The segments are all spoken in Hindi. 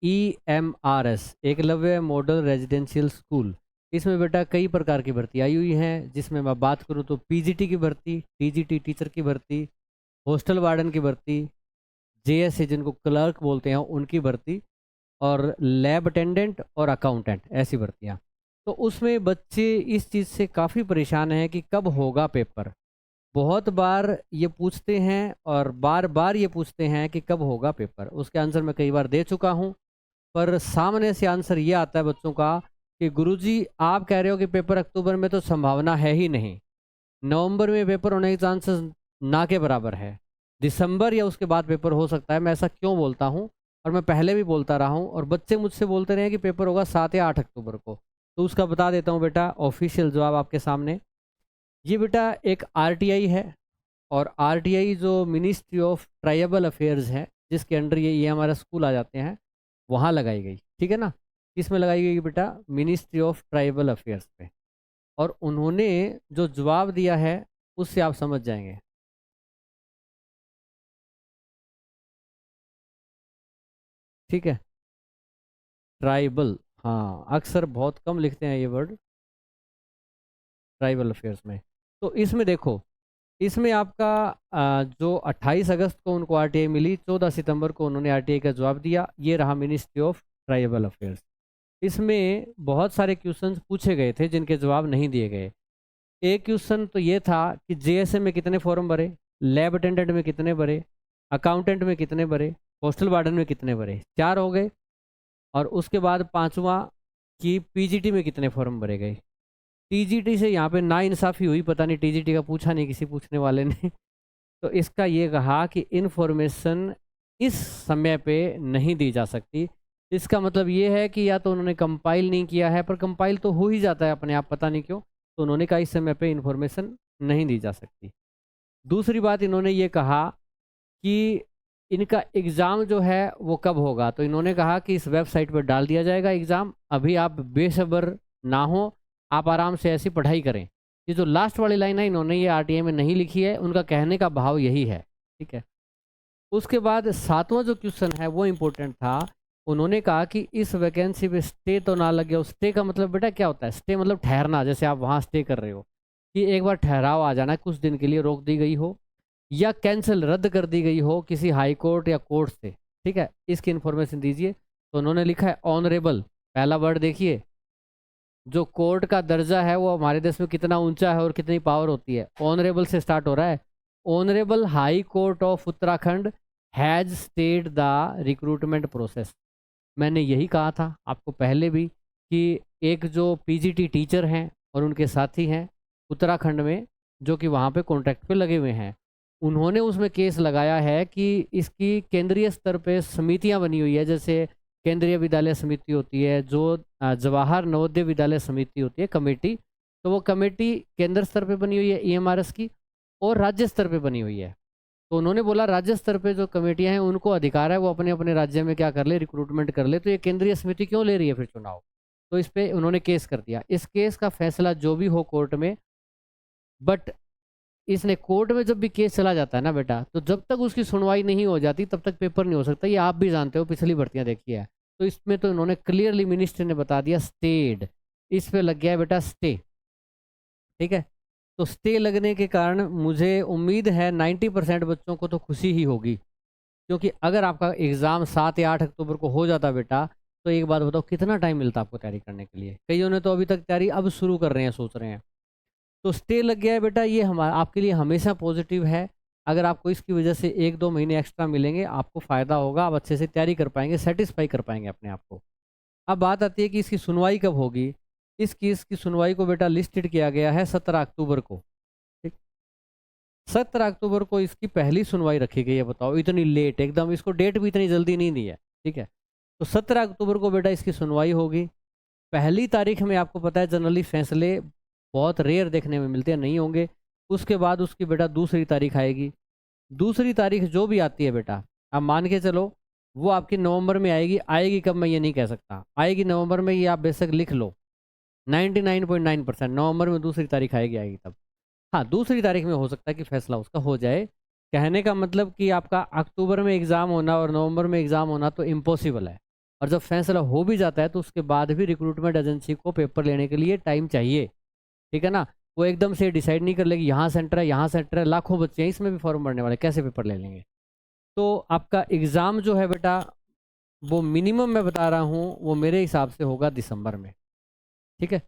EMRS Eklavya model residential school. इसमें बेटा कई प्रकार की भर्ती आई हुई हैं, जिसमें मैं बात करूं तो पीजीटी की भर्ती, टीजीटी टीचर की भर्ती, हॉस्टल वार्डन की भर्ती, जेएसए जिनको क्लर्क बोलते हैं उनकी भर्ती, और लैब अटेंडेंट और अकाउंटेंट, ऐसी भर्तियां। तो उसमें बच्चे इस चीज़ से काफ़ी परेशान हैं कि कब होगा पेपर। बहुत बार ये पूछते हैं और बार बार ये पूछते हैं कि कब होगा पेपर। उसके आंसर मैं कई बार दे चुका हूँ, पर सामने से आंसर ये आता है बच्चों का कि गुरुजी आप कह रहे हो कि पेपर अक्टूबर में, तो संभावना है ही नहीं। नवंबर में पेपर होने के चांसेस ना के बराबर है। दिसंबर या उसके बाद पेपर हो सकता है। मैं ऐसा क्यों बोलता हूँ, और मैं पहले भी बोलता रहा हूँ, और बच्चे मुझसे बोलते रहे हैं कि पेपर होगा 7 या 8 अक्टूबर को। तो उसका बता देता हूँ बेटा ऑफिशियल जवाब आपके सामने। ये बेटा एक आरटीआई है, और आरटीआई जो मिनिस्ट्री ऑफ ट्राइबल अफेयर्स है, जिसके अंडर ये हमारा स्कूल आ जाते हैं, वहाँ लगाई गई। ठीक है ना। किसमें लगाई गई बेटा? मिनिस्ट्री ऑफ ट्राइबल अफेयर्स पे। और उन्होंने जो जवाब दिया है उससे आप समझ जाएंगे। ठीक है। ट्राइबल, हाँ अक्सर बहुत कम लिखते हैं ये वर्ड ट्राइबल अफेयर्स में। तो इसमें देखो, इसमें आपका जो 28 अगस्त को उनको आरटीआई मिली, 14 सितंबर को उन्होंने आरटीआई का जवाब दिया। ये रहा मिनिस्ट्री ऑफ ट्राइबल अफेयर्स। इसमें बहुत सारे क्वेश्चंस पूछे गए थे जिनके जवाब नहीं दिए गए। एक क्वेश्चन तो ये था कि जेएसए में कितने फॉर्म भरे, लैब अटेंडेंट में कितने भरे, अकाउंटेंट में कितने भरे, हॉस्टल वार्डन में कितने भरे, 4 हो गए। और उसके बाद पांचवा कि पीजीटी में कितने फॉर्म भरे गए। टीजीटी से यहाँ पे ना इंसाफी हुई, पता नहीं टीजीटी का पूछा नहीं किसी पूछने वाले ने। तो इसका ये कहा कि इन्फॉर्मेशन इस समय पे नहीं दी जा सकती। इसका मतलब ये है कि या तो उन्होंने कंपाइल नहीं किया है, पर कंपाइल तो हो ही जाता है अपने आप, पता नहीं क्यों। तो उन्होंने कहा इस समय पे इन्फॉर्मेशन नहीं दी जा सकती। दूसरी बात इन्होंने ये कहा कि इनका एग्ज़ाम जो है वो कब होगा। तो इन्होंने कहा कि इस वेबसाइट पर डाल दिया जाएगा एग्ज़ाम, अभी आप बेसब्र ना हो, आप आराम से ऐसी पढ़ाई करें। ये जो लास्ट वाली लाइन है इन्होंने ये आरटीआई में नहीं लिखी है, उनका कहने का भाव यही है। ठीक है। उसके बाद सातवां जो क्वेश्चन है वो इम्पोर्टेंट था। उन्होंने कहा कि इस वैकेंसी पे स्टे तो ना लगे। स्टे का मतलब बेटा क्या होता है? स्टे मतलब ठहरना, जैसे आप वहाँ स्टे कर रहे हो, कि एक बार ठहराव आ जाना, कुछ दिन के लिए रोक दी गई हो या कैंसिल रद्द कर दी गई हो किसी हाई कोर्ट या कोर्ट से। ठीक है, इसकी इंफॉर्मेशन दीजिए। तो उन्होंने लिखा है ऑनरेबल। पहला वर्ड देखिए, जो कोर्ट का दर्जा है वो हमारे देश में कितना ऊंचा है और कितनी पावर होती है। ऑनरेबल से स्टार्ट हो रहा है। Honourable high court of Uttarakhand has stayed the recruitment process. मैंने यही कहा था आपको पहले भी कि एक जो पीजीटी टीचर हैं और उनके साथी हैं उत्तराखंड में, जो कि वहाँ पे कॉन्ट्रैक्ट पे लगे हुए हैं, उन्होंने उसमें केस लगाया है कि इसकी केंद्रीय स्तर पे समितियां बनी हुई है। जैसे केंद्रीय विद्यालय समिति होती है, जो जवाहर नवोदय विद्यालय समिति होती है कमेटी, तो वो कमेटी केंद्र स्तर पे बनी हुई है ईएमआरएस की, और राज्य स्तर पे बनी हुई है। तो उन्होंने बोला राज्य स्तर पे जो कमेटियां हैं उनको अधिकार है वो अपने अपने राज्य में क्या कर ले, रिक्रूटमेंट कर ले। तो ये केंद्रीय समिति क्यों ले रही है फिर चुनाव? तो इस पे उन्होंने केस कर दिया। इस केस का फैसला जो भी हो कोर्ट में, बट इसने कोर्ट में जब भी केस चला जाता है ना बेटा, तो जब तक उसकी सुनवाई नहीं हो जाती तब तक पेपर नहीं हो सकता। ये आप भी जानते हो, पिछली भर्तियां देखी है। तो इसमें तो इन्होंने क्लियरली मिनिस्टर ने बता दिया स्टेड, इस पे लग गया है बेटा स्टे। ठीक है। तो स्टे लगने के कारण मुझे उम्मीद है 90% बच्चों को तो खुशी ही होगी, क्योंकि अगर आपका एग्ज़ाम 7 या 8 अक्टूबर को हो जाता बेटा, तो एक बात बताओ कितना टाइम मिलता आपको तैयारी करने के लिए। कईयों ने तो अभी तक तैयारी अब शुरू कर रहे हैं, सोच रहे हैं। तो स्टे लग गया है बेटा, ये हमारा आपके लिए हमेशा पॉजिटिव है। अगर आपको इसकी वजह से 1-2 महीने एक्स्ट्रा मिलेंगे, आपको फ़ायदा होगा, आप अच्छे से तैयारी कर पाएंगे, सेटिस्फाई कर पाएंगे अपने आप को। अब बात आती है कि इसकी सुनवाई कब होगी। इस केस की सुनवाई को बेटा लिस्टेड किया गया है 17 अक्टूबर को। ठीक, 17 अक्टूबर को इसकी पहली सुनवाई रखी गई है। बताओ इतनी लेट एकदम, इसको डेट भी इतनी जल्दी नहीं दी है। ठीक है। तो 17 अक्टूबर को बेटा इसकी सुनवाई होगी। पहली तारीख में आपको पता है जनरली फैसले बहुत रेयर देखने में मिलते हैं, नहीं होंगे। उसके बाद उसकी बेटा दूसरी तारीख आएगी। दूसरी तारीख जो भी आती है बेटा, आप मान के चलो वो आपकी नवंबर में आएगी। आएगी कब मैं ये नहीं कह सकता, आएगी नवंबर में, ये आप बेशक लिख लो। 99.9% नवंबर में दूसरी तारीख आएगी, आएगी तब। हाँ, दूसरी तारीख में हो सकता है कि फैसला उसका हो जाए। कहने का मतलब कि आपका अक्टूबर में एग्ज़ाम होना और नवंबर में एग्ज़ाम होना तो इम्पॉसिबल है। और जब फैसला हो भी जाता है तो उसके बाद भी रिक्रूटमेंट एजेंसी को पेपर लेने के लिए टाइम चाहिए, ठीक है ना। वो एकदम से डिसाइड नहीं कर लेगी यहाँ सेंटर है यहाँ सेंटर है, लाखों बच्चे हैं इसमें भी फॉर्म भरने वाले, कैसे पेपर ले लेंगे। तो आपका एग्ज़ाम जो है बेटा वो मिनिमम मैं बता रहा हूँ वो मेरे हिसाब से होगा दिसंबर में, ठीक है।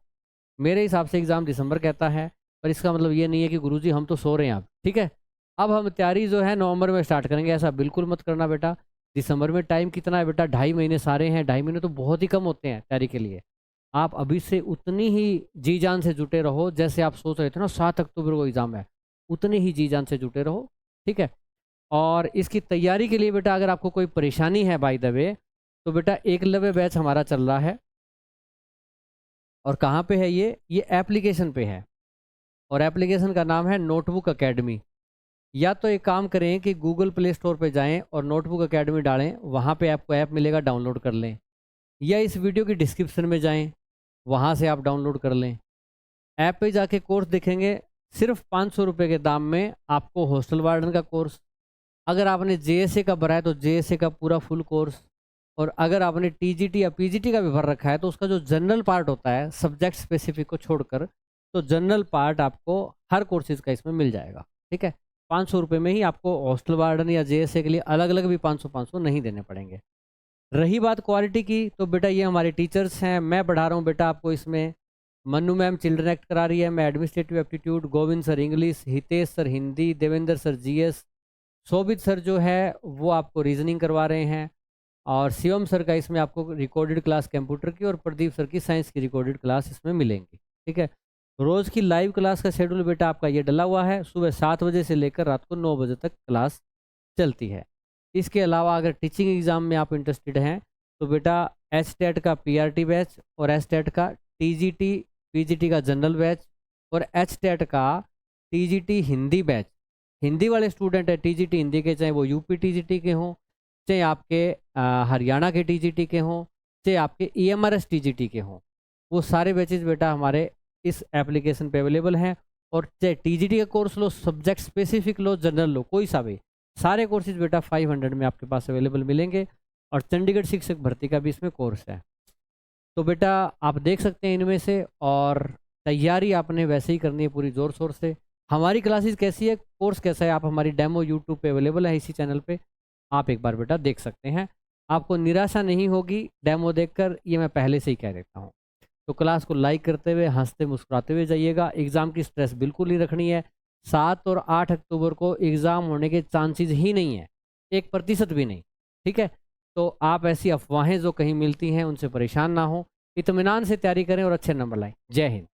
मेरे हिसाब से एग्ज़ाम दिसंबर कहता है, पर इसका मतलब ये नहीं है कि गुरुजी हम तो सो रहे हैं अब, ठीक है। अब हम तैयारी जो है नवंबर में स्टार्ट करेंगे, ऐसा बिल्कुल मत करना बेटा। दिसंबर में टाइम कितना है बेटा, 2.5 महीने सारे हैं, 2.5 महीने तो बहुत ही कम होते हैं तैयारी के लिए। आप अभी से उतनी ही जी जान से जुटे रहो, जैसे आप सोच रहे थे ना 7 अक्टूबर को एग्ज़ाम है, उतनी ही जी जान से जुटे रहो, ठीक है। और इसकी तैयारी के लिए बेटा अगर आपको कोई परेशानी है बाय द वे, तो बेटा एकलव्य बैच हमारा चल रहा है। और कहाँ पे है ये एप्लीकेशन पे है, और एप्लीकेशन का नाम है नोटबुक अकेडमी। या तो एक काम करें कि गूगल प्ले स्टोर पे जाएं और नोटबुक अकेडमी डालें, वहाँ पे आपको ऐप मिलेगा, डाउनलोड कर लें। या इस वीडियो की डिस्क्रिप्शन में जाएं, वहाँ से आप डाउनलोड कर लें। ऐप पे जाके कोर्स देखेंगे, सिर्फ 500 रुपये के दाम में आपको हॉस्टल वार्डन का कोर्स, अगर आपने जेएसए का भरा है तो जेएसए का पूरा फुल कोर्स, और अगर आपने टीजीटी या पीजीटी का भी भर रखा है तो उसका जो जनरल पार्ट होता है सब्जेक्ट स्पेसिफिक को छोड़कर, तो जनरल पार्ट आपको हर कोर्सेज का इसमें मिल जाएगा, ठीक है। 500 रुपये में ही आपको हॉस्टल वार्डन या जेएसए के लिए अलग अलग भी 500 नहीं देने पड़ेंगे। रही बात क्वालिटी की, तो बेटा ये हमारे टीचर्स हैं, मैं पढ़ा रहा हूँ बेटा आपको इसमें। मन्नू मैम चिल्ड्रन एक्ट करा रही है, मैं administrative aptitude, Govind sir English, Hitesh sir Hindi, Devendra sir GS, Shobhit sir जो है वो आपको रीजनिंग करवा रहे हैं, और शिवम सर का इसमें आपको रिकॉर्डेड क्लास कंप्यूटर की, और प्रदीप सर की साइंस की रिकॉर्डेड क्लास इसमें मिलेंगी, ठीक है। रोज़ की लाइव क्लास का शेड्यूल बेटा आपका ये डला हुआ है, सुबह 7 बजे से लेकर रात को 9 बजे तक क्लास चलती है। इसके अलावा अगर टीचिंग एग्ज़ाम में आप इंटरेस्टेड हैं तो बेटा एचटेट का पीआरटी बैच, और एचटेट का टीजीटी पीजीटी का जनरल बैच, और एचटेट का टीजीटी हिंदी बैच। हिंदी वाले स्टूडेंट है टीजीटी हिंदी के, चाहे वो यूपी टीजीटी के हों, चाहे आपके हरियाणा के टीजीटी के हों, चाहे आपके ईएमआरएस टीजीटी के हों, वो सारे बैचेज बेटा हमारे इस एप्लीकेशन पे अवेलेबल हैं। और चाहे टीजीटी का कोर्स लो, सब्जेक्ट स्पेसिफिक लो, जनरल लो, कोई सा भी, सारे कोर्सेज बेटा 500 में आपके पास अवेलेबल मिलेंगे। और चंडीगढ़ शिक्षक भर्ती का भी इसमें कोर्स है। तो बेटा आप देख सकते हैं इनमें से, और तैयारी आपने वैसे ही करनी है पूरी ज़ोर शोर से। हमारी क्लासेस कैसी है, कोर्स कैसा है, आप हमारी डेमो यूट्यूब पे अवेलेबल है, इसी चैनल पे आप एक बार बेटा देख सकते हैं। आपको निराशा नहीं होगी डेमो देखकर, ये मैं पहले से ही कह देता हूँ। तो क्लास को लाइक करते हुए हंसते मुस्कुराते हुए जाइएगा। एग्ज़ाम की स्ट्रेस बिल्कुल नहीं रखनी है। 7 और 8 अक्टूबर को एग्ज़ाम होने के चांसेस ही नहीं है, 1% भी नहीं, ठीक है। तो आप ऐसी अफवाहें जो कहीं मिलती हैं उनसे परेशान ना हो, इत्मीनान से तैयारी करें और अच्छे नंबर लाएं। जय हिंद।